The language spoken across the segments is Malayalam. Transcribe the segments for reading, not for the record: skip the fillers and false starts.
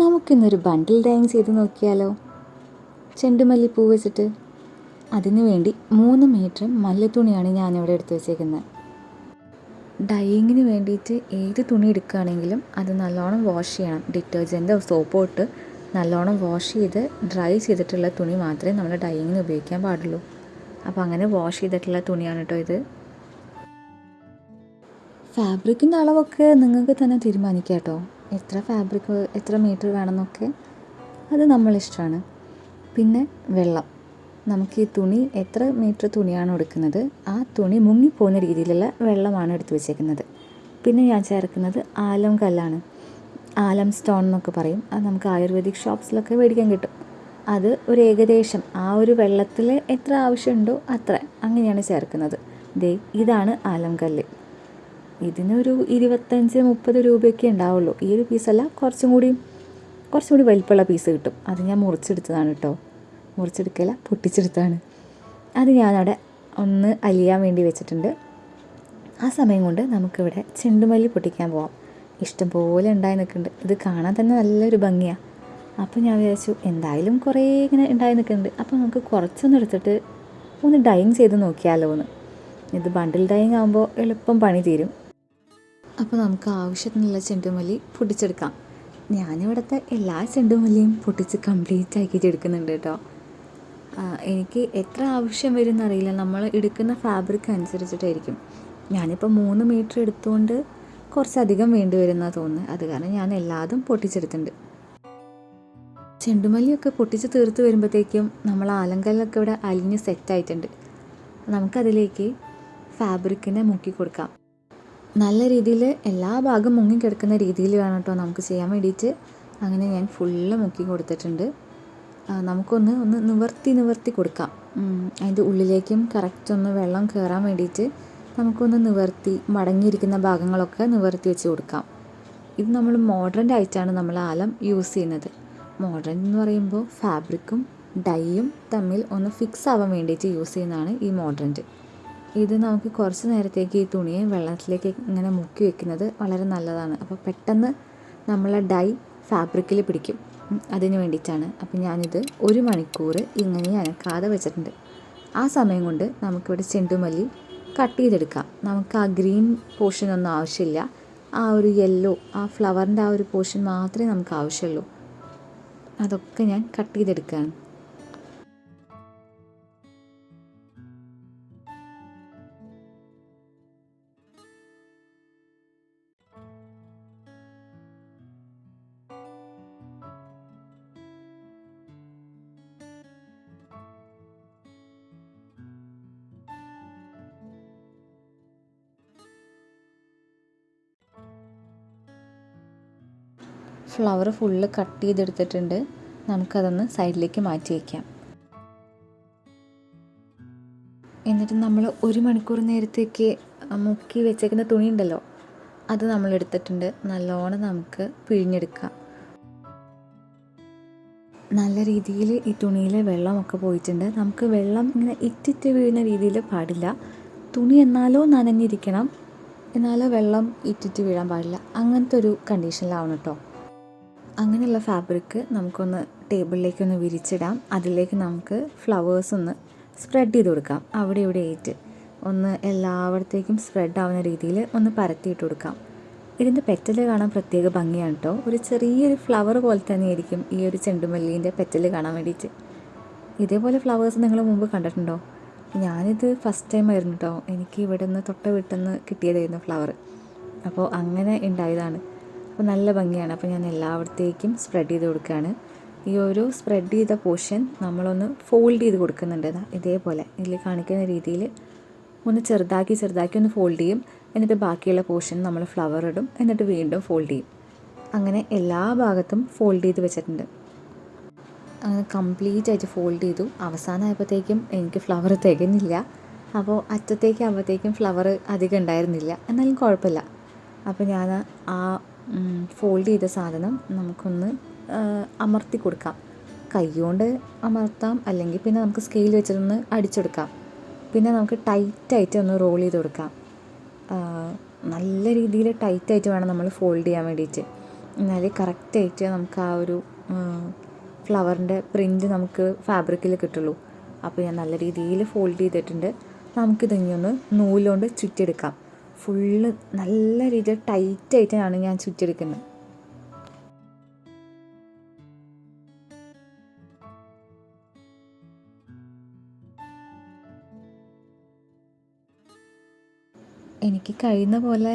നമുക്കിന്നൊരു ബണ്ടിൽ ഡൈയിങ് ചെയ്ത് നോക്കിയാലോ? ചെണ്ടുമല്ലിപ്പൂ വെച്ചിട്ട്. അതിനു വേണ്ടി 3 മീറ്റർ മല്ലിത്തുണിയാണ് ഞാനിവിടെ എടുത്ത് വെച്ചേക്കുന്നത്. ഡൈയിങ്ങിന് വേണ്ടിയിട്ട് ഏത് തുണി എടുക്കുകയാണെങ്കിലും അത് നല്ലോണം വാഷ് ചെയ്യണം. ഡിറ്റർജൻറ്റോ സോപ്പോ ഇട്ട് നല്ലോണം വാഷ് ചെയ്ത് ഡ്രൈ ചെയ്തിട്ടുള്ള തുണി മാത്രമേ നമ്മൾ ഡൈയിങ്ങിന് ഉപയോഗിക്കാൻ പാടുള്ളൂ. അപ്പോൾ അങ്ങനെ വാഷ് ചെയ്തിട്ടുള്ള തുണിയാണ് കേട്ടോ ഇത്. ഫാബ്രിക്കിൻ്റെ അളവൊക്കെ നിങ്ങൾക്ക് തന്നെ തീരുമാനിക്കാം കേട്ടോ. എത്ര ഫാബ്രിക് എത്ര മീറ്റർ വേണമെന്നൊക്കെ അത് നമ്മളിഷ്ടമാണ്. പിന്നെ വെള്ളം, നമുക്ക് ഈ തുണി എത്ര മീറ്റർ തുണിയാണോ എടുക്കുന്നത് ആ തുണി മുങ്ങിപ്പോകുന്ന രീതിയിലുള്ള വെള്ളമാണ് എടുത്ത് വെച്ചേക്കുന്നത്. പിന്നെ ഞാൻ ചേർക്കുന്നത് ആലം കല്ലാണ്. ആലം സ്റ്റോൺ എന്നൊക്കെ പറയും. അത് നമുക്ക് ആയുർവേദിക് ഷോപ്സിലൊക്കെ മേടിക്കാൻ കിട്ടും. അത് ഒരു ഏകദേശം ആ ഒരു വെള്ളത്തിൽ എത്ര ആവശ്യമുണ്ടോ അത്ര അങ്ങനെയാണ് ചേർക്കുന്നത്. ഇതാണ് ആലം കല്ല്. ഇതിനൊരു 25-30 രൂപയൊക്കെ ഉണ്ടാവുള്ളൂ. ഈ ഒരു പീസല്ല, കുറച്ചും കൂടി വലിപ്പമുള്ള പീസ് കിട്ടും. അത് ഞാൻ മുറിച്ചെടുത്തതാണ് കേട്ടോ. മുറിച്ചെടുക്കല പൊട്ടിച്ചെടുത്താണ്. അത് ഞാനവിടെ ഒന്ന് അലിയാൻ വേണ്ടി വെച്ചിട്ടുണ്ട്. ആ സമയം കൊണ്ട് നമുക്കിവിടെ ചെണ്ടുമല്ലി പൊട്ടിക്കാൻ പോവാം. ഇഷ്ടംപോലെ ഉണ്ടായി നിൽക്കുന്നുണ്ട്. ഇത് കാണാൻ തന്നെ നല്ലൊരു ഭംഗിയാണ്. അപ്പോൾ ഞാൻ വിചാരിച്ചു എന്തായാലും കുറേ ഇങ്ങനെ ഉണ്ടായി നിൽക്കുന്നുണ്ട്, അപ്പോൾ നമുക്ക് കുറച്ചൊന്നും എടുത്തിട്ട് ഒന്ന് ഡൈയിങ് ചെയ്ത് നോക്കിയാലോ എന്ന്. ഇത് ബണ്ടിൽ ഡൈയിങ് ആകുമ്പോൾ എളുപ്പം പണി തീരും. അപ്പോൾ നമുക്ക് ആവശ്യത്തിനുള്ള ചെണ്ടുമല്ലി പൊട്ടിച്ചെടുക്കാം. ഞാനിവിടുത്തെ എല്ലാ ചെണ്ടുമല്ലിയും പൊട്ടിച്ച് കംപ്ലീറ്റ് ആക്കിയിട്ട് എടുക്കുന്നുണ്ട് കേട്ടോ. എനിക്ക് എത്ര ആവശ്യം വരും എന്നറിയില്ല. നമ്മൾ എടുക്കുന്ന ഫാബ്രിക് അനുസരിച്ചിട്ടായിരിക്കും. ഞാനിപ്പോൾ 3 മീറ്റർ എടുത്തുകൊണ്ട് കുറച്ചധികം വേണ്ടി വരുമെന്നാണ് തോന്നുന്നത്. അത് കാരണം ഞാൻ എല്ലാതും പൊട്ടിച്ചെടുത്തിട്ടുണ്ട്. ചെണ്ടുമല്ലിയൊക്കെ പൊട്ടിച്ച് തീർത്ത് വരുമ്പോഴത്തേക്കും നമ്മൾ ആലങ്കല്ലൊക്കെ ഇവിടെ അലിഞ്ഞ് സെറ്റായിട്ടുണ്ട്. നമുക്കതിലേക്ക് ഫാബ്രിക്കിനെ മുക്കി കൊടുക്കാം. നല്ല രീതിയിൽ എല്ലാ ഭാഗം മുങ്ങിക്കിടക്കുന്ന രീതിയിൽ വേണം കേട്ടോ നമുക്ക് ചെയ്യാൻ വേണ്ടിയിട്ട്. അങ്ങനെ ഞാൻ ഫുള്ള് മുക്കി കൊടുത്തിട്ടുണ്ട്. നമുക്കൊന്ന് നിവർത്തി കൊടുക്കാം. അതിൻ്റെ ഉള്ളിലേക്കും കറക്റ്റ് ഒന്ന് വെള്ളം കയറാൻ വേണ്ടിയിട്ട് നമുക്കൊന്ന് മടങ്ങിയിരിക്കുന്ന ഭാഗങ്ങളൊക്കെ നിവർത്തി വെച്ച് കൊടുക്കാം. ഇത് നമ്മൾ മോഡേൺ ആയിട്ടാണ് നമ്മൾ ആലം യൂസ് ചെയ്യുന്നത്. മോഡേൺ എന്ന് പറയുമ്പോൾ ഫാബ്രിക്കും ഡൈയും തമ്മിൽ ഒന്ന് ഫിക്സ് ആവാൻ വേണ്ടിയിട്ട് യൂസ് ചെയ്യുന്നതാണ് ഈ മോഡേൺ. ഇത് നമുക്ക് കുറച്ച് നേരത്തേക്ക് ഈ തുണിയെ വെള്ളത്തിലേക്ക് ഇങ്ങനെ മുക്കി വെക്കുന്നത് വളരെ നല്ലതാണ്. അപ്പോൾ പെട്ടെന്ന് നമ്മളെ ഡൈ ഫാബ്രിക്കിൽ പിടിക്കും. അതിന് വേണ്ടിയിട്ടാണ്. അപ്പോൾ ഞാനിത് 1 മണിക്കൂർ ഇങ്ങനെ അനക്കാതെ വെച്ചിട്ടുണ്ട്. ആ സമയം കൊണ്ട് നമുക്കിവിടെ ചെണ്ടുമല്ലി കട്ട് ചെയ്തെടുക്കാം. നമുക്ക് ആ ഗ്രീൻ പോർഷനൊന്നും ആവശ്യമില്ല. ആ ഒരു യെല്ലോ, ആ ഫ്ലവറിൻ്റെ ആ ഒരു പോർഷൻ മാത്രമേ നമുക്ക് ആവശ്യമുള്ളൂ. അതൊക്കെ ഞാൻ കട്ട് ചെയ്തെടുക്കുകയാണ്. ഫ്ലവർ ഫുള്ള് കട്ട് ചെയ്തെടുത്തിട്ടുണ്ട്. നമുക്കതൊന്ന് സൈഡിലേക്ക് മാറ്റി വയ്ക്കാം. എന്നിട്ട് നമ്മൾ 1 മണിക്കൂർ നേരത്തേക്ക് മുക്കി വെച്ചേക്കുന്ന തുണി ഉണ്ടല്ലോ, അത് നമ്മൾ എടുത്തിട്ടുണ്ട്. നല്ലോണം നമുക്ക് പിഴിഞ്ഞെടുക്കാം. നല്ല രീതിയിൽ ഈ തുണിയിലെ വെള്ളമൊക്കെ പോയിട്ടുണ്ട്. നമുക്ക് വെള്ളം ഇങ്ങനെ ഇറ്റിറ്റ് വീഴുന്ന രീതിയിൽ പാടില്ല. തുണി എന്നാലോ നനഞ്ഞിരിക്കണം, എന്നാലോ വെള്ളം ഇറ്റിറ്റ് വീഴാൻ പാടില്ല. അങ്ങനത്തെ ഒരു കണ്ടീഷനിലാവണം കേട്ടോ. അങ്ങനെയുള്ള ഫാബ്രിക്ക് നമുക്കൊന്ന് ടേബിളിലേക്കൊന്ന് വിരിച്ചിടാം. അതിലേക്ക് നമുക്ക് ഫ്ലവേഴ്സ് ഒന്ന് സ്പ്രെഡ് ചെയ്ത് കൊടുക്കാം. അവിടെ ഇവിടെ ആയിട്ട് ഒന്ന് എല്ലായിടത്തേക്കും സ്പ്രെഡ് ആവുന്ന രീതിയിൽ ഒന്ന് പരത്തിയിട്ട് കൊടുക്കാം. ഇതിൻ്റെ പെറ്റൽ കാണാൻ പ്രത്യേക ഭംഗിയാണ് കേട്ടോ. ഒരു ചെറിയൊരു ഫ്ലവർ പോലെ തന്നെയായിരിക്കും ഈ ഒരു ചെണ്ടുമല്ലീൻ്റെ പെറ്റൽ കാണാൻ വേണ്ടിയിട്ട്. ഇതേപോലെ ഫ്ലവേഴ്സ് നിങ്ങൾ മുമ്പ് കണ്ടിട്ടുണ്ടോ? ഞാനിത് ഫസ്റ്റ് ടൈം ആയിരുന്നു കേട്ടോ. എനിക്ക് ഇവിടെ നിന്ന് വീട്ടിൽ കിട്ടിയതായിരുന്നു ഫ്ലവർ. അപ്പോൾ അങ്ങനെ ഉണ്ടായതാണ്. അപ്പോൾ നല്ല ഭംഗിയാണ്. അപ്പോൾ ഞാൻ എല്ലായിടത്തേക്കും സ്പ്രെഡ് ചെയ്ത് കൊടുക്കുകയാണ്. ഈ ഒരു സ്പ്രെഡ് ചെയ്ത പോർഷൻ നമ്മളൊന്ന് ഫോൾഡ് ചെയ്ത് കൊടുക്കുന്നുണ്ട്. ഇതേപോലെ ഇതിൽ കാണിക്കുന്ന രീതിയിൽ ഒന്ന് ചെറുതാക്കി ഒന്ന് ഫോൾഡ് ചെയ്യും. എന്നിട്ട് ബാക്കിയുള്ള പോർഷൻ നമ്മൾ ഫ്ലവർ ഇടും. എന്നിട്ട് വീണ്ടും ഫോൾഡ് ചെയ്യും. അങ്ങനെ എല്ലാ ഭാഗത്തും ഫോൾഡ് ചെയ്ത് വെച്ചിട്ടുണ്ട്. അങ്ങനെ കംപ്ലീറ്റ് ആയിട്ട് ഫോൾഡ് ചെയ്തു. അവസാനമായപ്പോഴത്തേക്കും എനിക്ക് ഫ്ലവർ തികഞ്ഞില്ല. അപ്പോൾ അറ്റത്തേക്ക് ആകുമ്പോഴത്തേക്കും ഫ്ലവർ അധികം ഉണ്ടായിരുന്നില്ല. എന്നാലും കുഴപ്പമില്ല. അപ്പോൾ ഞാൻ ആ ഫോൾഡ് ചെയ്ത സാധനം നമുക്കൊന്ന് അമർത്തി കൊടുക്കാം. കൈ കൊണ്ട് അമർത്താം, അല്ലെങ്കിൽ പിന്നെ നമുക്ക് സ്കെയിൽ വെച്ചിട്ടൊന്ന് അടിച്ചെടുക്കാം. പിന്നെ നമുക്ക് ടൈറ്റായിട്ട് ഒന്ന് റോൾ ചെയ്ത് കൊടുക്കാം. നല്ല രീതിയിൽ ടൈറ്റായിട്ട് വേണം നമ്മൾ ഫോൾഡ് ചെയ്യാൻ വേണ്ടിയിട്ട്. എന്നാലേ കറക്റ്റായിട്ട് നമുക്ക് ആ ഒരു ഫ്ലവറിൻ്റെ പ്രിൻ്റ് നമുക്ക് ഫാബ്രിക്കിൽ കിട്ടുള്ളൂ. അപ്പോൾ ഞാൻ നല്ല രീതിയിൽ ഫോൾഡ് ചെയ്തിട്ടുണ്ട്. നമുക്കിതിനി ഒന്ന് നൂലുകൊണ്ട് ചുറ്റിയെടുക്കാം. ഫുള്ള് നല്ല രീതിയിൽ ടൈറ്റായിട്ടാണ് ഞാൻ ചുറ്റിയെടുക്കുന്നത്. എനിക്ക് കഴിയുന്ന പോലെ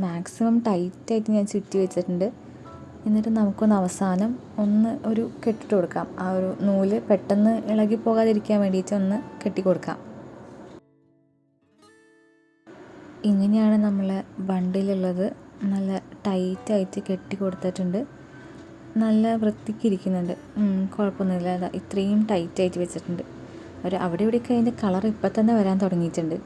മാക്സിമം ടൈറ്റായിട്ട് ഞാൻ ചുറ്റി വെച്ചിട്ടുണ്ട്. എന്നിട്ട് നമുക്കൊന്ന് അവസാനം ഒരു കെട്ടിട്ട് കൊടുക്കാം. ആ ഒരു നൂല് പെട്ടെന്ന് ഇളകി പോകാതിരിക്കാൻ വേണ്ടിയിട്ട് ഒന്ന് കെട്ടി കൊടുക്കാം. ഇങ്ങനെയാണ് നമ്മളെ ബണ്ടിലുള്ളത്. നല്ല ടൈറ്റായിട്ട് കെട്ടി കൊടുത്തിട്ടുണ്ട്. നല്ല വൃത്തിക്കിരിക്കുന്നുണ്ട്. കുഴപ്പമൊന്നുമില്ല. അതാ ഇത്രയും ടൈറ്റായിട്ട് വെച്ചിട്ടുണ്ട്. അവിടെ ഇവിടെയൊക്കെ അതിൻ്റെ കളർ ഇപ്പം തന്നെ വരാൻ തുടങ്ങിയിട്ടുണ്ട്.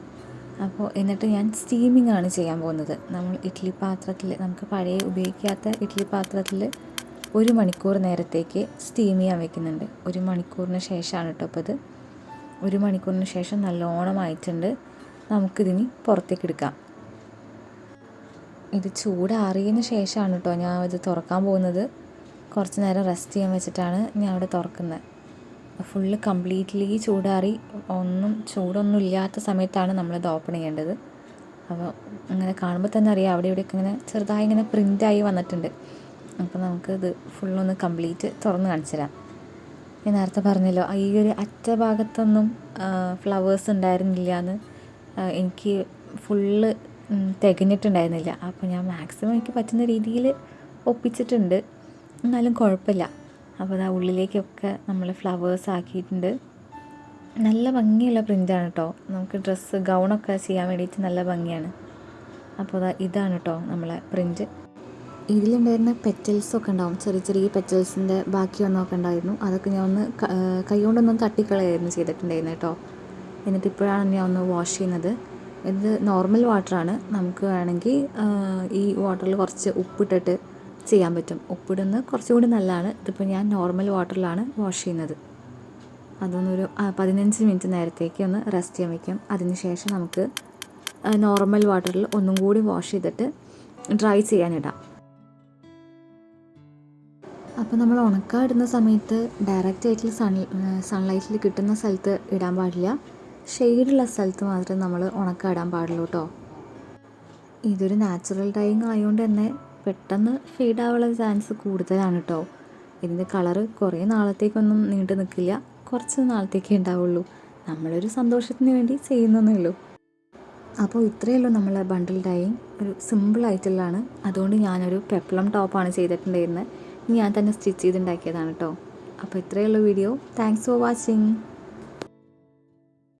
അപ്പോൾ എന്നിട്ട് ഞാൻ സ്റ്റീമിംഗ് ആണ് ചെയ്യാൻ പോകുന്നത്. നമ്മൾ ഇഡ്ഡലി പാത്രത്തിൽ, നമുക്ക് പഴയ ഉപയോഗിക്കാത്ത ഇഡ്ഡലി പാത്രത്തിൽ 1 മണിക്കൂർ നേരത്തേക്ക് സ്റ്റീം ചെയ്യാൻ വെക്കുന്നുണ്ട്. 1 മണിക്കൂറിന് ശേഷമാണ് കേട്ടോ അപ്പോൾ ഇത്. 1 മണിക്കൂറിന് ശേഷം നല്ലോണം ആയിട്ടുണ്ട്. നമുക്കിതിനി പുറത്തേക്ക് എടുക്കാം. ഇത് ചൂടാറിയതിന് ശേഷമാണ് കേട്ടോ ഞാൻ ഇത് തുറക്കാൻ പോകുന്നത്. കുറച്ച് നേരം റെസ്റ്റ് ചെയ്യാൻ വെച്ചിട്ടാണ് ഞാൻ അവിടെ തുറക്കുന്നത്. ഫുള്ള് കംപ്ലീറ്റ്ലി ചൂടാറി ചൂടൊന്നും ഇല്ലാത്ത സമയത്താണ് നമ്മളിത് ഓപ്പൺ ചെയ്യേണ്ടത്. അപ്പോൾ അങ്ങനെ കാണുമ്പോൾ തന്നെ അറിയാം അവിടെ ഇവിടെയൊക്കെ ഇങ്ങനെ ചെറുതായി ഇങ്ങനെ പ്രിൻ്റായി വന്നിട്ടുണ്ട്. അപ്പോൾ നമുക്കിത് ഫുള്ളൊന്ന് കംപ്ലീറ്റ് തുറന്ന് കാണിച്ചു തരാം. ഞാൻ നേരത്തെ പറഞ്ഞല്ലോ ഈ ഒരു അറ്റ ഭാഗത്തൊന്നും ഫ്ലവേഴ്സ് ഉണ്ടായിരുന്നില്ല എന്ന്. എനിക്ക് ഫുള്ള് തികഞ്ഞിട്ടുണ്ടായിരുന്നില്ല. അപ്പോൾ ഞാൻ മാക്സിമം എനിക്ക് പറ്റുന്ന രീതിയിൽ ഒപ്പിച്ചിട്ടുണ്ട്. എന്നാലും കുഴപ്പമില്ല. അപ്പോൾ ആ ഉള്ളിലേക്കൊക്കെ നമ്മൾ ഫ്ലവേഴ്സ് ആക്കിയിട്ടുണ്ട്. നല്ല ഭംഗിയുള്ള പ്രിൻ്റാണ് കേട്ടോ. നമുക്ക് ഡ്രസ്സ് ഗൗണൊക്കെ ചെയ്യാൻ വേണ്ടിയിട്ട് നല്ല ഭംഗിയാണ്. അപ്പോൾ ഇതാണ് കേട്ടോ നമ്മളെ പ്രിൻ്റ്. ഇതിലുണ്ടായിരുന്ന പെറ്റൽസൊക്കെ ഉണ്ടാവും, ചെറിയ ചെറിയ പെറ്റൽസിൻ്റെ ബാക്കി വന്നൊക്കെ ഉണ്ടായിരുന്നു. അതൊക്കെ ഞാൻ ഒന്ന് കൈകൊണ്ടൊന്നും തട്ടിക്കളയായിരുന്നു ചെയ്തിട്ടുണ്ടായിരുന്നു കേട്ടോ. എന്നിട്ട് ഇപ്പോഴാണ് ഞാൻ ഒന്ന് വാഷ് ചെയ്യുന്നത്. ഇത് നോർമൽ വാട്ടറാണ്. നമുക്ക് വേണമെങ്കിൽ ഈ വാട്ടറിൽ കുറച്ച് ഉപ്പിട്ടിട്ട് ചെയ്യാൻ പറ്റും. ഉപ്പിടുന്നത് കുറച്ചുകൂടി നല്ലതാണ്. ഇതിപ്പോൾ ഞാൻ നോർമൽ വാട്ടറിലാണ് വാഷ് ചെയ്യുന്നത്. അതൊന്നൊരു 15 മിനിറ്റ് നേരത്തേക്ക് ഒന്ന് റെസ്റ്റ് ചെയ്യാൻ വയ്ക്കും. അതിന് ശേഷം നമുക്ക് നോർമൽ വാട്ടറിൽ ഒന്നും കൂടി വാഷ് ചെയ്തിട്ട് ഡ്രൈ ചെയ്യാനിടാം. അപ്പോൾ നമ്മൾ ഉണക്കാൻ ഇടുന്ന സമയത്ത് ഡയറക്റ്റായിട്ട് സൺലൈറ്റിൽ കിട്ടുന്ന സ്ഥലത്ത് ഇടാൻ പാടില്ല. ഷെയ്ഡുള്ള സ്ഥലത്ത് മാത്രമേ നമ്മൾ ഉണക്കാൻ ഇടാൻ പാടുള്ളൂ കേട്ടോ. ഇതൊരു നാച്ചുറൽ ഡൈയിങ് ആയതുകൊണ്ട് തന്നെ പെട്ടെന്ന് ഫെയ്ഡ് ആവാനുള്ള ചാൻസ് കൂടുതലാണ് കേട്ടോ. ഇതിൻ്റെ കളറ് കുറേ നാളത്തേക്കൊന്നും നീണ്ടു നിൽക്കില്ല, കുറച്ച് നാളത്തേക്കേ ഉണ്ടാവുള്ളൂ. നമ്മളൊരു സന്തോഷത്തിന് വേണ്ടി ചെയ്യുന്നതേ ഉള്ളൂ. അപ്പോൾ ഇത്രയേ ഉള്ളൂ നമ്മളെ ബണ്ടിൽ ഡൈയിങ്. ഒരു സിമ്പിളായിട്ടുള്ളതാണ്. അതുകൊണ്ട് ഞാനൊരു പെപ്ലം ടോപ്പാണ് ചെയ്തിട്ടുണ്ടായിരുന്നത്. ഞാൻ തന്നെ സ്റ്റിച്ച് ചെയ്തുണ്ടാക്കിയതാണ് കേട്ടോ. അപ്പോൾ ഇത്രയേ ഉള്ളൂ വീഡിയോ. Thanks for watching.